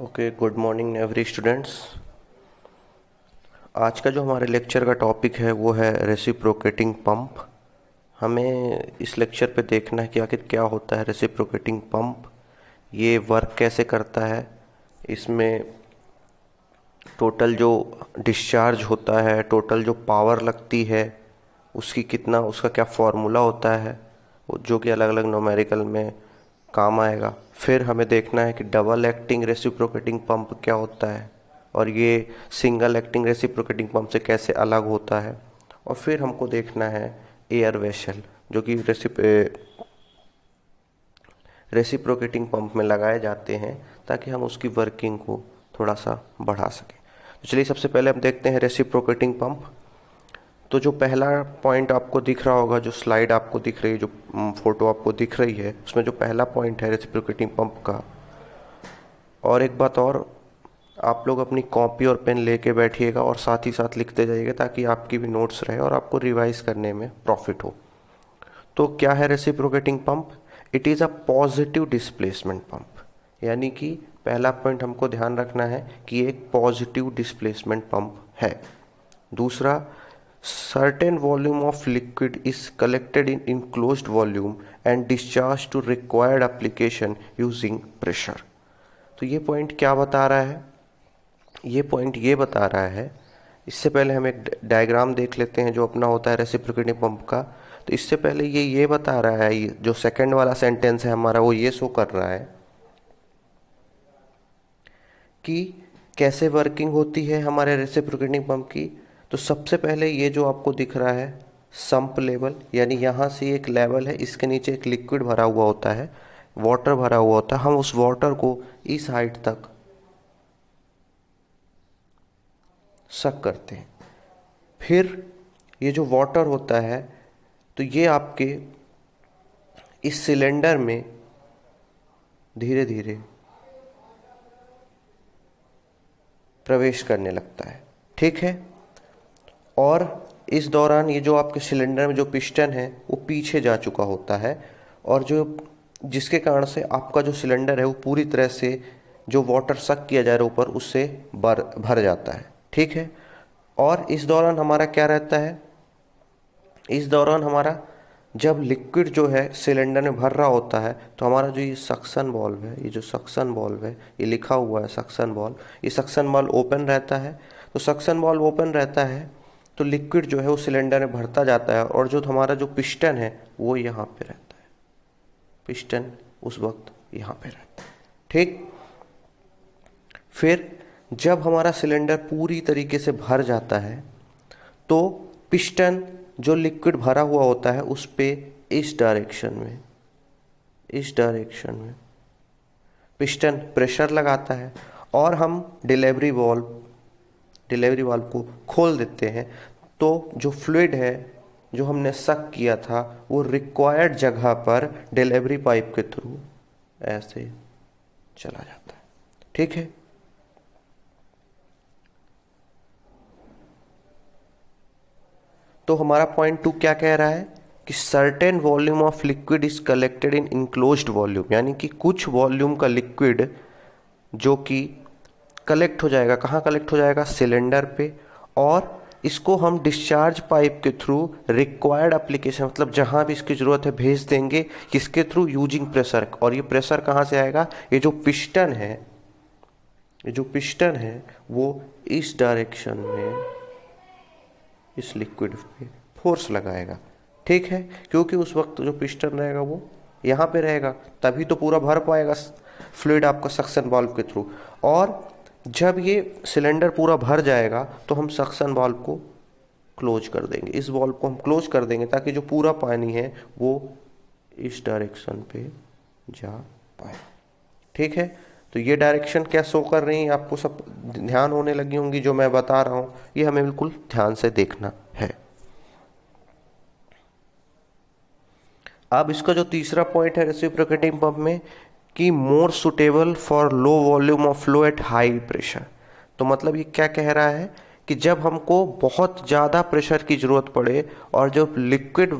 Okay, good morning every students. आज का जो हमारे लेक्चर का टॉपिक है वो है रेसिप्रोकेटिंग पंप। हमें इस लेक्चर पे देखना है कि आखिर क्या होता है रेसिप्रोकेटिंग पंप, ये वर्क कैसे करता है, इसमें टोटल जो डिस्चार्ज होता है, टोटल जो पावर लगती है उसका क्या फॉर्मूला होता है, जो कि अलग अलग न्यूमेरिकल में काम आएगा। फिर हमें देखना है कि डबल एक्टिंग रेसिप्रोकेटिंग पंप क्या होता है और ये सिंगल एक्टिंग रेसिप्रोकेटिंग पंप से कैसे अलग होता है। और फिर हमको देखना है एयर वेसल, जो कि रेसिप्रोकेटिंग पंप में लगाए जाते हैं ताकि हम उसकी वर्किंग को थोड़ा सा बढ़ा सकें। तो चलिए सबसे पहले हम देखते हैं रेसिप्रोकेटिंग पंप। तो जो पहला पॉइंट आपको दिख रहा होगा, जो स्लाइड आपको दिख रही है, जो फोटो आपको दिख रही है, उसमें जो पहला पॉइंट है रेसिप्रोकेटिंग पंप का। और एक बात और, आप लोग अपनी कॉपी और पेन लेके बैठिएगा और साथ ही साथ लिखते जाइएगा ताकि आपकी भी नोट्स रहे और आपको रिवाइज करने में प्रॉफिट हो। तो क्या है reciprocating pump? It is a positive displacement pump. यानी कि पहला पॉइंट हमको ध्यान रखना है कि एक पॉजिटिव डिस्प्लेसमेंट पंप है। दूसरा, certain volume of liquid is collected in enclosed volume and discharged to required application using pressure। तो ये पॉइंट क्या बता रहा है? ये पॉइंट ये बता रहा है, इससे पहले हम एक डायग्राम देख लेते हैं जो अपना होता है रेसिप्रोकेटिंग पंप का। तो इससे पहले ये बता रहा है, ये जो सेकंड वाला सेंटेंस है हमारा, वो ये शो कर रहा है कि कैसे वर्किंग होती है हमारे रेसिप्रोकेटिंग पंप की। तो सबसे पहले ये जो आपको दिख रहा है सम्प लेवल, यानी यहाँ से एक लेवल है, इसके नीचे एक लिक्विड भरा हुआ होता है, वाटर भरा हुआ होता है। हम उस वाटर को इस हाइट तक सक करते हैं। फिर ये जो वाटर होता है, तो ये आपके इस सिलेंडर में धीरे धीरे प्रवेश करने लगता है, ठीक है। और इस दौरान ये जो आपके सिलेंडर में जो पिस्टन है वो पीछे जा चुका होता है, और जिसके कारण से आपका जो सिलेंडर है वो पूरी तरह से जो वाटर सक किया जा रहा है ऊपर, उससे भर जाता है, ठीक है। और इस दौरान हमारा क्या रहता है? इस दौरान हमारा जब लिक्विड जो है सिलेंडर में भर रहा होता है, तो हमारा जो ये सक्शन वाल्व है, ये जो सक्शन वाल्व है, ये लिखा हुआ है सक्शन वाल्व, ये सक्शन वाल्व ओपन रहता है। तो सक्शन वाल्व ओपन रहता है तो लिक्विड जो है वो सिलेंडर में भरता जाता है, और जो हमारा जो पिस्टन है वो यहाँ पे रहता है। पिस्टन उस वक्त यहाँ पे रहता है, ठीक। फिर जब हमारा सिलेंडर पूरी तरीके से भर जाता है तो पिस्टन जो लिक्विड भरा हुआ होता है उस पे इस डायरेक्शन में पिस्टन प्रेशर लगाता है, और हम डिलीवरी वाल्व को खोल देते हैं। तो जो फ्लूइड है जो हमने सक किया था वो रिक्वायर्ड जगह पर डिलीवरी पाइप के थ्रू ऐसे चला जाता है, ठीक है। तो हमारा पॉइंट 2 क्या कह रहा है कि certain volume of liquid is collected in enclosed volume, यानी कि कुछ वॉल्यूम का लिक्विड जो कि कलेक्ट हो जाएगा। कहाँ कलेक्ट हो जाएगा? सिलेंडर पे। और इसको हम डिस्चार्ज पाइप के थ्रू रिक्वायर्ड एप्लीकेशन, मतलब जहाँ भी इसकी ज़रूरत है भेज देंगे। किसके थ्रू? Using pressure. और ये प्रेशर कहाँ से आएगा? ये जो पिस्टन है वो इस डायरेक्शन में इस लिक्विड पे फोर्स लगाएगा, ठीक है। क्योंकि उस वक्त जो पिस्टन रहेगा वो यहाँ पे रहेगा, तभी तो पूरा भर पाएगा फ्लूइड आपका सक्शन वाल्व के थ्रू। और जब ये सिलेंडर पूरा भर जाएगा तो हम सक्शन वाल्व को क्लोज कर देंगे, इस वाल्व को हम क्लोज कर देंगे ताकि जो पूरा पानी है वो इस डायरेक्शन पे जा पाए, ठीक है। तो ये डायरेक्शन क्या शो कर रही है आपको सब ध्यान होने लगी होंगी, जो मैं बता रहा हूँ ये हमें बिल्कुल ध्यान से देखना है। अब इसका जो तीसरा पॉइंट है रेसिप्रोकेटिंग पंप में, कि more suitable for low volume of flow at high pressure. तो मतलब ये क्या कह रहा है कि जब हमको बहुत ज़्यादा प्रेशर की ज़रूरत पड़े और जब लिक्विड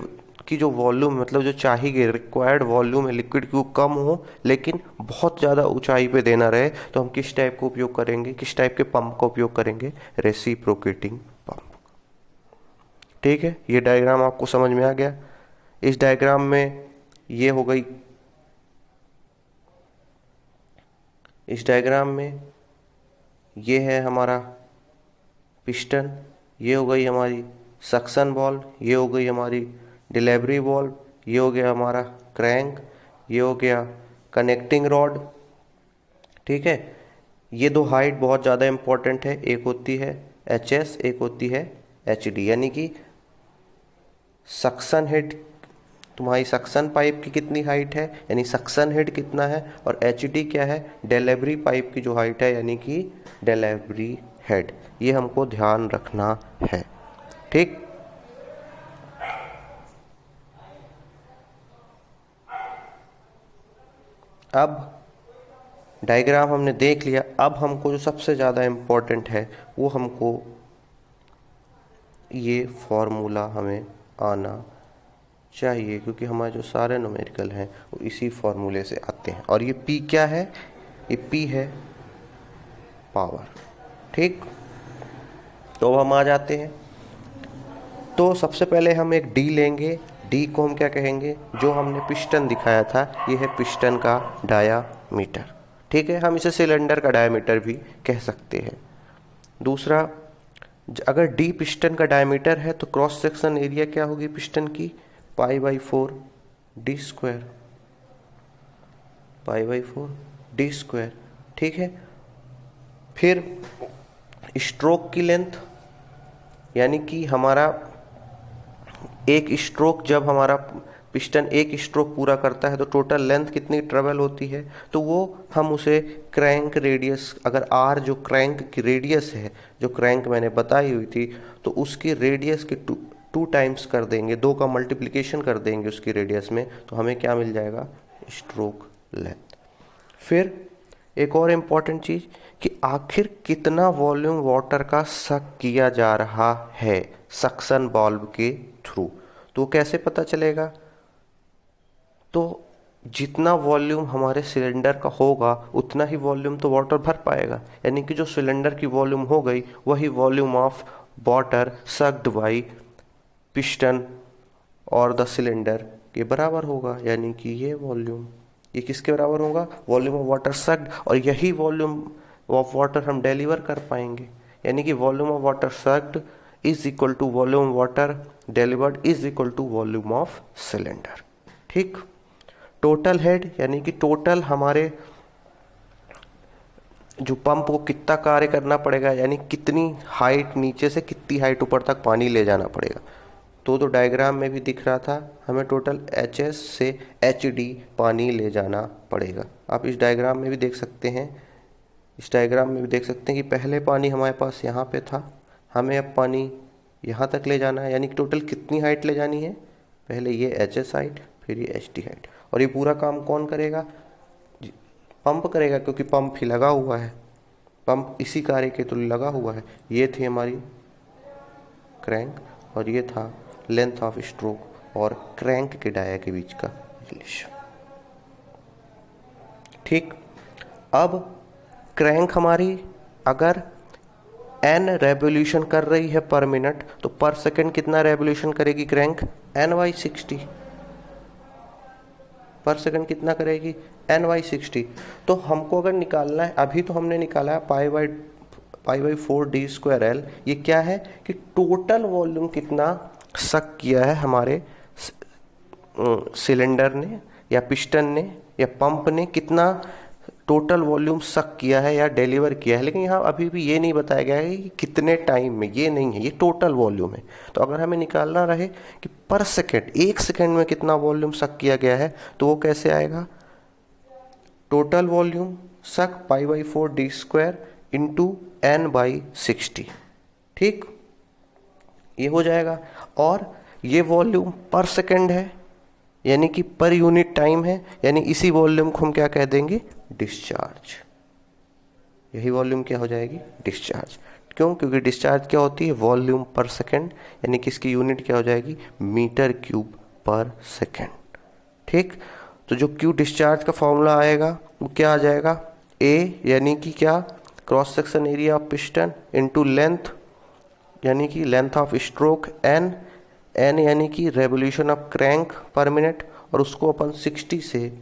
की जो वॉल्यूम मतलब जो चाहिए रिक्वायर्ड वॉल्यूम है लिक्विड की वो कम हो लेकिन बहुत ज़्यादा ऊंचाई पे देना रहे, तो हम किस टाइप का उपयोग करेंगे, किस टाइप के पंप का उपयोग करेंगे, रेसिप्रोकेटिंग पंप। ठीक है, ये डायग्राम आपको समझ में आ गया। इस डायग्राम में ये हो गई, इस डायग्राम में ये है हमारा पिस्टन, ये हो गई हमारी सक्शन बॉल, ये हो गई हमारी डिलीवरी बॉल, ये हो गया हमारा क्रैंक, ये हो गया कनेक्टिंग रॉड। ठीक है, ये दो हाइट बहुत ज़्यादा इंपॉर्टेंट है, एक होती है HS, एक होती है HD, यानी कि सक्शन हेड, तुम्हारी सक्शन पाइप की कितनी हाइट है यानी सक्शन हेड कितना है, और HD क्या है, डिलीवरी पाइप की जो हाइट है यानी कि डिलीवरी हेड। ये हमको ध्यान रखना है। ठीक, अब डायग्राम हमने देख लिया। अब हमको जो सबसे ज़्यादा इम्पोर्टेंट है वो हमको ये फॉर्मूला हमें आना चाहिए, क्योंकि हमारे जो सारे न्यूमेरिकल हैं वो इसी फॉर्मूले से आते हैं। और ये P क्या है, ये P है पावर। ठीक, तो अब हम आ जाते हैं। तो सबसे पहले हम एक D लेंगे। D को हम क्या कहेंगे, जो हमने पिस्टन दिखाया था ये है पिस्टन का डायामीटर। ठीक है, हम इसे सिलेंडर का डायामीटर भी कह सकते हैं। दूसरा, अगर D पिस्टन का डायमीटर है तो क्रॉस सेक्शन एरिया क्या होगी पिस्टन की, π/4 D स्क्वायर, π/4 D स्क्वायर। ठीक है, फिर स्ट्रोक की लेंथ, यानी कि हमारा एक स्ट्रोक, जब हमारा पिस्टन एक स्ट्रोक पूरा करता है तो टोटल लेंथ कितनी ट्रेवल होती है, तो वो हम उसे क्रैंक रेडियस, अगर R जो क्रैंक की रेडियस है, जो क्रैंक मैंने बताई हुई थी, तो उसकी रेडियस के टू टाइम्स कर देंगे, 2 का मल्टीप्लिकेशन कर देंगे उसकी रेडियस में, तो हमें क्या मिल जाएगा, स्ट्रोक लेंथ। फिर एक और इम्पॉर्टेंट चीज़ कि आखिर कितना वॉल्यूम वाटर का सक किया जा रहा है सक्शन वाल्व के थ्रू, तो कैसे पता चलेगा, तो जितना वॉल्यूम हमारे सिलेंडर का होगा उतना ही वॉल्यूम तो वाटर भर पाएगा, यानी कि जो सिलेंडर की वॉल्यूम हो गई वही volume of water sucked by piston और द सिलेंडर के बराबर होगा, यानी कि ये वॉल्यूम, ये किसके बराबर होगा, वॉल्यूम ऑफ वाटर सक्ड, और यही वॉल्यूम ऑफ वाटर हम डिलीवर कर पाएंगे, यानी कि volume of water sucked is equal to volume water delivered is equal to volume of cylinder. ठीक, टोटल हेड यानी कि टोटल हमारे जो पंप को कितना कार्य करना पड़ेगा, यानी कितनी हाइट नीचे से कितनी हाइट ऊपर तक पानी ले जाना पड़ेगा, तो डायग्राम में भी दिख रहा था, हमें टोटल HS से HD पानी ले जाना पड़ेगा। आप इस डायग्राम में भी देख सकते हैं, इस डायग्राम में भी देख सकते हैं कि पहले पानी हमारे पास यहाँ पे था, हमें अब पानी यहाँ तक ले जाना है, यानी कि टोटल कितनी हाइट ले जानी है, पहले ये HS हाइट, फिर ये HD हाइट। और ये पूरा काम कौन करेगा, पंप करेगा, क्योंकि पंप ही लगा हुआ है, पंप इसी कार्य के तो लगा हुआ है। ये थी हमारी क्रैंक और ये था लेंथ ऑफ स्ट्रोक और क्रैंक के डाया के बीच का रिलेशन। ठीक, अब क्रैंक हमारी अगर n रेवोल्यूशन कर रही है पर मिनट, तो पर सेकंड कितना रेवोल्यूशन करेगी क्रैंक, n/60 पर सेकंड कितना करेगी, n/60। तो हमको अगर निकालना है, अभी तो हमने निकाला है π/4 D स्क्वायर L, ये क्या है कि टोटल वॉल्यूम कितना सक किया है हमारे सिलेंडर ने या पिस्टन ने या पंप ने, कितना टोटल वॉल्यूम सक किया है या डिलीवर किया है, लेकिन यहाँ अभी भी ये नहीं बताया गया है कि कितने टाइम में, ये नहीं है, ये टोटल वॉल्यूम है। तो अगर हमें निकालना रहे कि पर सेकेंड, 1 सेकेंड में कितना वॉल्यूम सक किया गया है, तो वो कैसे आएगा, टोटल वॉल्यूम सक π/4 D स्क्वायर इंटू n/60। ठीक, ये हो जाएगा, और ये वॉल्यूम पर सेकेंड है यानी कि पर यूनिट टाइम है, यानी इसी वॉल्यूम को हम क्या कह देंगे, डिस्चार्ज। यही वॉल्यूम क्या हो जाएगी, डिस्चार्ज। क्यों, क्योंकि डिस्चार्ज क्या होती है, वॉल्यूम पर सेकेंड, यानी कि इसकी यूनिट क्या हो जाएगी, मीटर क्यूब पर सेकेंड। ठीक, तो जो Q डिस्चार्ज का फॉर्मूला आएगा वो क्या आ जाएगा, A यानी कि क्या, cross section area of piston into length यानी कि लेंथ ऑफ स्ट्रोक, N यानी कि रेवोल्यूशन ऑफ क्रैंक पर मिनट, और उसको अपन 60 से,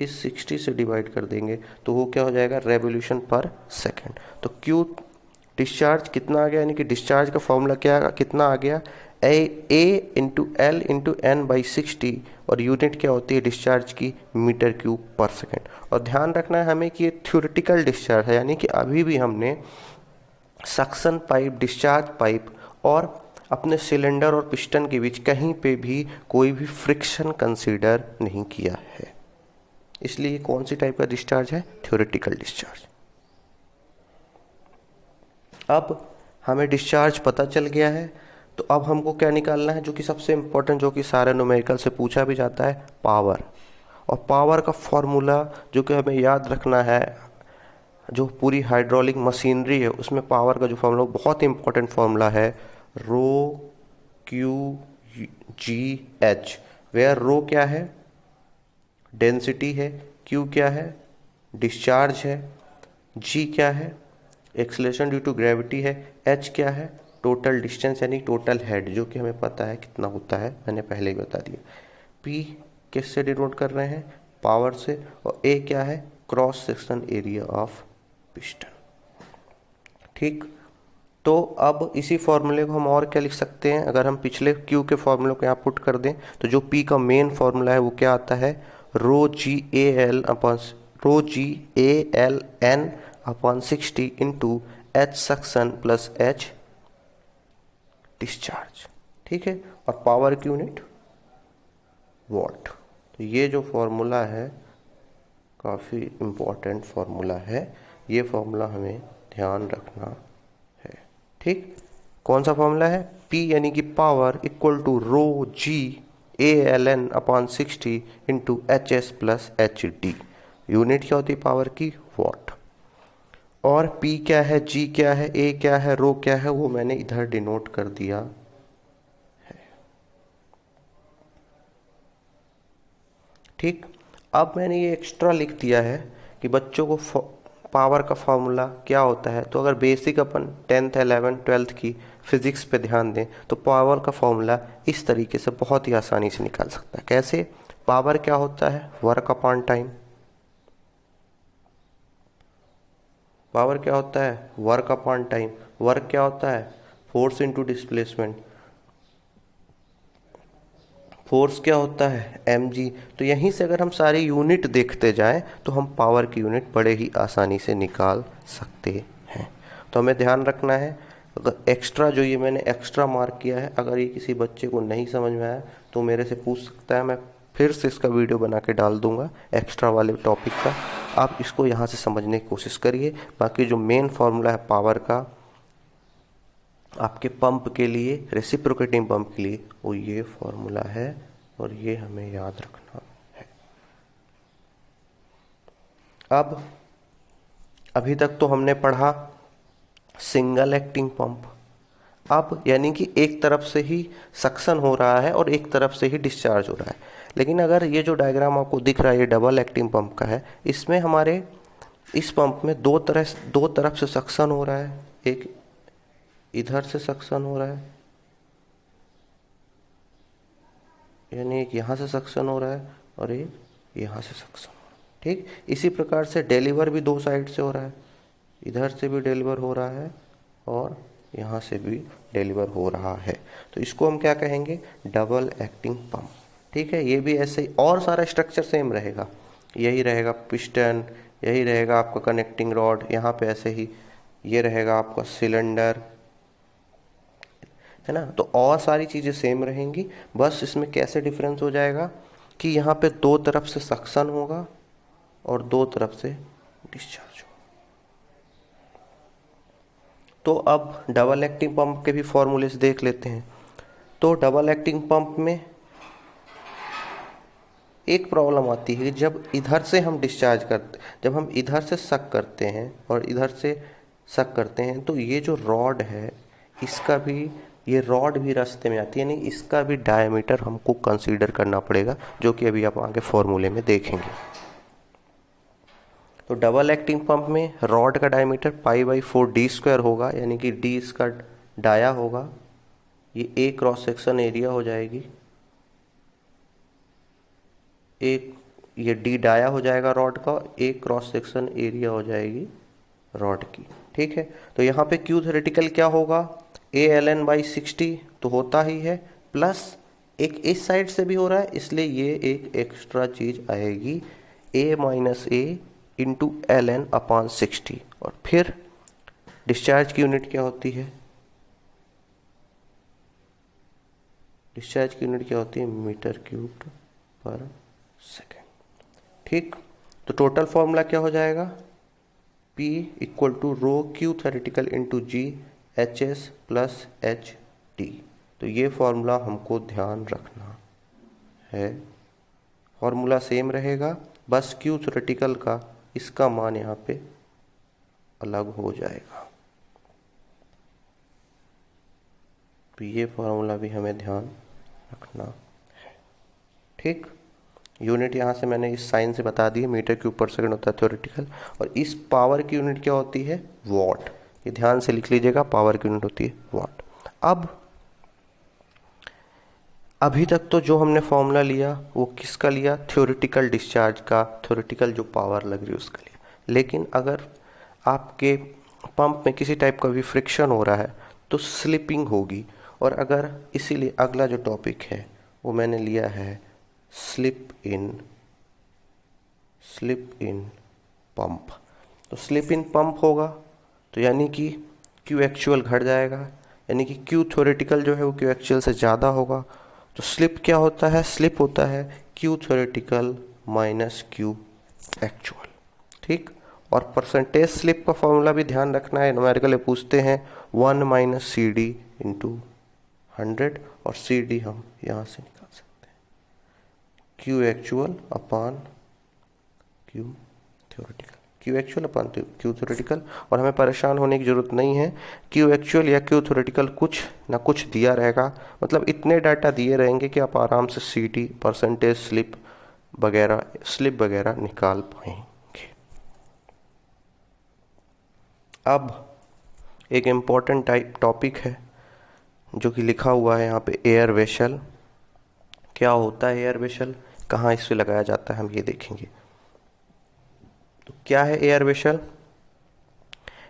इस 60 से डिवाइड कर देंगे तो वो क्या हो जाएगा, रेवोल्यूशन पर सेकेंड। तो Q डिस्चार्ज कितना आ गया, यानी कि डिस्चार्ज का फॉर्मूला क्या कितना आ गया, A into L into N by 60, और यूनिट क्या होती है डिस्चार्ज की, मीटर क्यूब पर सेकेंड। और ध्यान रखना है हमें कि ये थ्योरेटिकल डिस्चार्ज है, यानी कि अभी भी हमने सक्शन पाइप, डिस्चार्ज पाइप और अपने सिलेंडर और पिस्टन के बीच कहीं पे भी कोई भी फ्रिक्शन कंसीडर नहीं किया है, इसलिए कौन सी टाइप का डिस्चार्ज है, थ्योरेटिकल डिस्चार्ज। अब हमें डिस्चार्ज पता चल गया है, तो अब हमको क्या निकालना है, जो कि सबसे इंपॉर्टेंट, जो कि सारे न्यूमेरिकल से पूछा भी जाता है, पावर। और पावर का फॉर्मूला जो कि हमें याद रखना है, जो पूरी हाइड्रोलिक मशीनरी है उसमें पावर का जो फॉर्मूला बहुत इंपॉर्टेंट फॉर्मूला है, रो क्यू जी एच, वेयर रो क्या है, डेंसिटी है, क्यू क्या है, डिस्चार्ज है, जी क्या है, एक्सेलरेशन ड्यू टू ग्रेविटी है, एच क्या है, टोटल डिस्टेंस यानी टोटल हेड, जो कि हमें पता है कितना होता है, मैंने पहले ही बता दिया। पी किससे डिनोट कर रहे हैं, पावर से, और ए क्या है, cross section area of piston. ठीक, तो अब इसी फॉर्मूले को हम और क्या लिख सकते हैं, अगर हम पिछले क्यू के फॉर्मूले को यहाँ पुट कर दें तो जो पी का मेन फॉर्मूला है वो क्या आता है, rho g A L N upon 60 into h suction plus h discharge. ठीक है, और पावर की यूनिट वॉट। तो ये जो फॉर्मूला है काफ़ी इम्पोर्टेंट फॉर्मूला है, ये फॉर्मूला हमें ध्यान रखना है। ठीक, कौन सा फॉर्मूला है, P यानी कि power equal to rho g A L N upon 60 into H S plus H D. Unit क्या होती है पावर की, वॉट। और P क्या है, G क्या है, A क्या है, रो क्या है, वो मैंने इधर डिनोट कर दिया है। ठीक, अब मैंने ये एक्स्ट्रा लिख दिया है कि बच्चों को पावर का फॉर्मूला क्या होता है, तो अगर बेसिक अपन 10th 11th 12th की फिजिक्स पे ध्यान दें तो पावर का फॉर्मूला इस तरीके से बहुत ही आसानी से निकाल सकता है। कैसे, पावर क्या होता है, वर्क अपॉन टाइम। पावर क्या होता है, वर्क अपॉन टाइम। वर्क क्या होता है, फोर्स इनटू डिस्प्लेसमेंट। फोर्स क्या होता है, mg। तो यहीं से अगर हम सारी यूनिट देखते जाएं तो हम पावर की यूनिट बड़े ही आसानी से निकाल सकते हैं। तो हमें ध्यान रखना है, अगर एक्स्ट्रा जो ये मैंने एक्स्ट्रा मार्क किया है, अगर ये किसी बच्चे को नहीं समझ में आया तो मेरे से पूछ सकता है, मैं फिर से इसका वीडियो बना के डाल दूंगा एक्स्ट्रा वाले टॉपिक का। आप इसको यहाँ से समझने की कोशिश करिए। बाकी जो मेन फार्मूला है पावर का आपके पंप के लिए, रेसिप्रोकेटिंग पंप के लिए, वो ये फॉर्मूला है और ये हमें याद रखना है। अब अभी तक तो हमने पढ़ा सिंगल एक्टिंग पंप। अब यानी कि एक तरफ से ही सक्शन हो रहा है और एक तरफ से ही डिस्चार्ज हो रहा है। लेकिन अगर ये जो डायग्राम आपको दिख रहा है ये डबल एक्टिंग पंप का है, इसमें हमारे इस पंप में दो तरफ से सक्शन हो रहा है, एक इधर से सक्शन हो रहा है, यानी एक यहाँ से सक्शन हो रहा है और एक यहाँ से सक्शन हो रहा है। ठीक, इसी प्रकार से डिलीवर भी दो साइड से हो रहा है, इधर से भी डिलीवर हो रहा है और यहाँ से भी डिलीवर हो रहा है। तो इसको हम क्या कहेंगे, डबल एक्टिंग पंप। ठीक है, ये भी ऐसे ही, और सारा स्ट्रक्चर सेम रहेगा, यही रहेगा पिस्टन, यही रहेगा आपका कनेक्टिंग रॉड, यहाँ पे ऐसे ही ये रहेगा आपका सिलेंडर, है ना। तो और सारी चीज़ें सेम रहेंगी, बस इसमें कैसे डिफरेंस हो जाएगा कि यहाँ पे दो तरफ से सक्शन होगा और दो तरफ से डिस्चार्ज होगा। तो अब डबल एक्टिंग पंप के भी फॉर्मूलेस देख लेते हैं। तो डबल एक्टिंग पंप में एक प्रॉब्लम आती है कि जब इधर से हम डिस्चार्ज करते, जब हम इधर से सक करते हैं और इधर से सक करते हैं, तो ये जो रॉड है इसका भी ये रॉड भी रास्ते में आती है, यानी इसका भी डायमीटर हमको कंसीडर करना पड़ेगा, जो कि अभी आप आगे फॉर्मूले में देखेंगे। तो डबल एक्टिंग पंप में रॉड का डायमीटर π/4d² होगा, यानी कि d इसका डाया होगा, ये A क्रॉस सेक्शन एरिया हो जाएगी, एक ये d डाया हो जाएगा रॉड का, A क्रॉस सेक्शन एरिया हो जाएगी रॉड की। ठीक है, तो यहाँ पे Q थ्योरेटिकल क्या होगा, ALN/60 तो होता ही है, प्लस एक इस साइड से भी हो रहा है, इसलिए ये एक एक्स्ट्रा चीज आएगी A-A इंटू LN/60। और फिर डिस्चार्ज की यूनिट क्या होती है, डिस्चार्ज की यूनिट क्या होती है, मीटर क्यूब पर सेकेंड। ठीक, तो टोटल फॉर्मूला क्या हो जाएगा, P equal to rho Q theoretical into G HS plus HD। तो ये फॉर्मूला हमको ध्यान रखना है, फॉर्मूला सेम रहेगा, बस Q थ्योरेटिकल का इसका मान यहाँ पे अलग हो जाएगा। तो ये फॉर्मूला भी हमें ध्यान रखना है। ठीक, यूनिट यहाँ से मैंने इस साइन से बता दी है, मीटर क्यूब पर सेकंड होता है थ्योरेटिकल, और इस पावर की यूनिट क्या होती है, वॉट। ये ध्यान से लिख लीजिएगा, पावर की यूनिट होती है वॉट। अब अभी तक तो जो हमने फॉर्मूला लिया वो किसका लिया, थ्योरेटिकल डिस्चार्ज का, थ्योरेटिकल जो पावर लग रही है उसका लिया। लेकिन अगर आपके पंप में किसी टाइप का भी फ्रिक्शन हो रहा है तो स्लिपिंग होगी, और अगर इसीलिए अगला जो टॉपिक है वो मैंने लिया है स्लिप इन पंप। तो स्लिप इन पंप होगा तो यानी कि Q एक्चुअल घट जाएगा, यानी कि Q थ्योरेटिकल जो है वो Q एक्चुअल से ज़्यादा होगा। तो स्लिप क्या होता है, स्लिप होता है Q theoretical minus Q actual. ठीक, और परसेंटेज स्लिप का फॉर्मूला भी ध्यान रखना है, न्यूमेरिकल पूछते हैं 1 - CD इंटू 100, और CD हम यहाँ से निकाल सकते हैं Q एक्चुअल अपान Q थ्योरेटिकल, Q एक्चुअल अपान Q थ्योरेटिकल। और हमें परेशान होने की ज़रूरत नहीं है, Q एक्चुअल या Q थ्योरेटिकल कुछ ना कुछ दिया रहेगा, मतलब इतने डाटा दिए रहेंगे कि आप आराम से CD परसेंटेज स्लिप वगैरह निकाल पाएंगे। अब एक इम्पॉर्टेंट टॉपिक है जो कि लिखा हुआ है यहाँ पे, एयर वेसल। क्या होता है एयर वेसल, कहाँ इससे लगाया जाता है, हम ये देखेंगे। तो क्या है air vessel,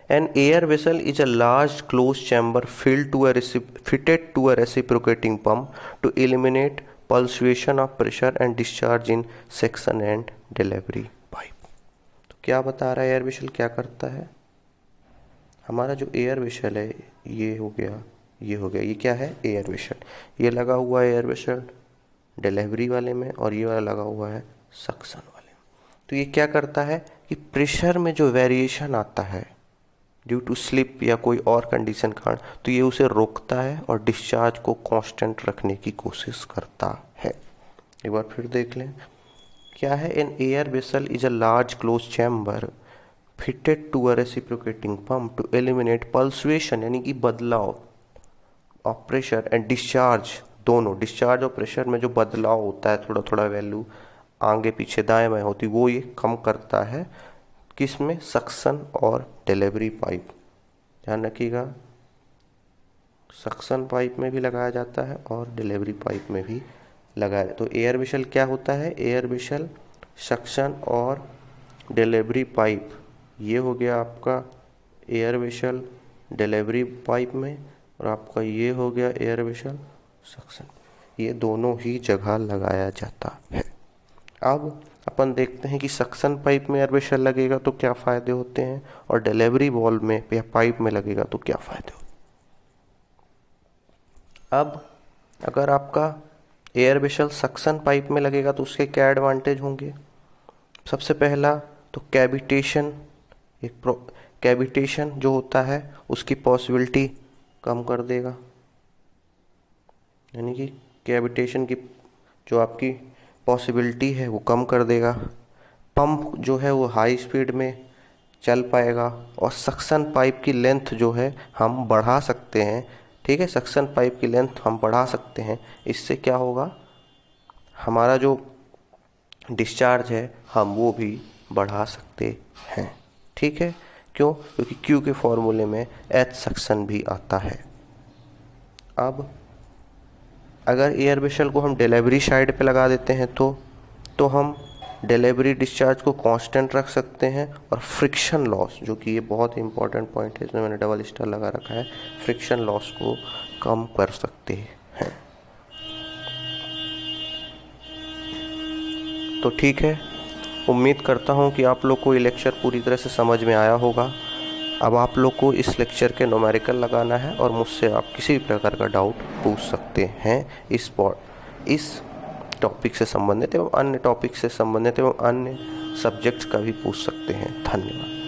an air vessel is a large close chamber fitted to a reciprocating pump to eliminate pulsation of pressure and discharge in section and delivery pipe। तो क्या बता रहा है एयर वेसल क्या करता है, हमारा जो एयर वेसल है ये हो गया, ये क्या है एयर वेसल, ये लगा हुआ है एयर वेसल डिलीवरी वाले में, और ये वाला लगा हुआ है सक्शन वाले में। तो ये क्या करता है कि प्रेशर में जो वेरिएशन आता है ड्यू टू स्लिप या कोई और कंडीशन कारण, तो ये उसे रोकता है और डिस्चार्ज को कांस्टेंट रखने की कोशिश करता है। एक बार फिर देख लें, क्या है, an air vessel is a large close chamber fitted to a reciprocating pump to eliminate pulsation यानी कि बदलाव ऑफ प्रेशर एंड डिस्चार्ज, दोनों डिस्चार्ज और प्रेशर में जो बदलाव होता है, थोड़ा थोड़ा वैल्यू आगे पीछे दाएं बाएं होती, वो ये कम करता है, किस में, सक्शन और डिलीवरी पाइप। ध्यान रखिएगा, सक्शन पाइप में भी लगाया जाता है और डिलीवरी पाइप में भी लगाया। तो एयर वेसल क्या होता है, एयर वेसल सक्शन और डिलीवरी पाइप, ये हो गया आपका एयर वेसल डिलीवरी पाइप में, और आपका ये हो गया एयर वेसल सक्शन, ये दोनों ही जगह लगाया जाता है। अब अपन देखते हैं कि सक्शन पाइप में एयर वेसल लगेगा तो क्या फ़ायदे होते हैं, और डिलीवरी वॉल्व में या पाइप में लगेगा तो क्या फ़ायदे होते हैं। अब अगर आपका एयर वेसल सक्शन पाइप में लगेगा तो उसके क्या एडवांटेज होंगे, सबसे पहला तो कैविटेशन, कैविटेशन जो होता है उसकी पॉसिबिलिटी कम कर देगा, यानी कि कैविटेशन की जो आपकी पॉसिबिलिटी है वो कम कर देगा। पंप जो है वो हाई स्पीड में चल पाएगा, और सक्शन पाइप की लेंथ जो है हम बढ़ा सकते हैं ठीक है, सक्शन पाइप की लेंथ हम बढ़ा सकते हैं। इससे क्या होगा, हमारा जो डिस्चार्ज है हम वो भी बढ़ा सकते हैं। ठीक है, क्यों? क्योंकि Q के फॉर्मूले में H सक्शन भी आता है। अब अगर एयर वेसल को हम डिलीवरी साइड पे लगा देते हैं तो हम डिलीवरी डिस्चार्ज को कांस्टेंट रख सकते हैं और फ्रिक्शन लॉस, जो कि ये बहुत ही इंपॉर्टेंट पॉइंट है, इसमें मैंने डबल स्टार लगा रखा है, फ्रिक्शन लॉस को कम कर सकते हैं। तो ठीक है, उम्मीद करता हूँ कि आप लोग को ये लेक्चर पूरी तरह से समझ में आया होगा। अब आप लोग को इस लेक्चर के न्यूमेरिकल लगाना है और मुझसे आप किसी भी प्रकार का डाउट पूछ सकते हैं इस टॉपिक से संबंधित एवं अन्य टॉपिक से संबंधित एवं अन्य सब्जेक्ट्स का भी पूछ सकते हैं। धन्यवाद।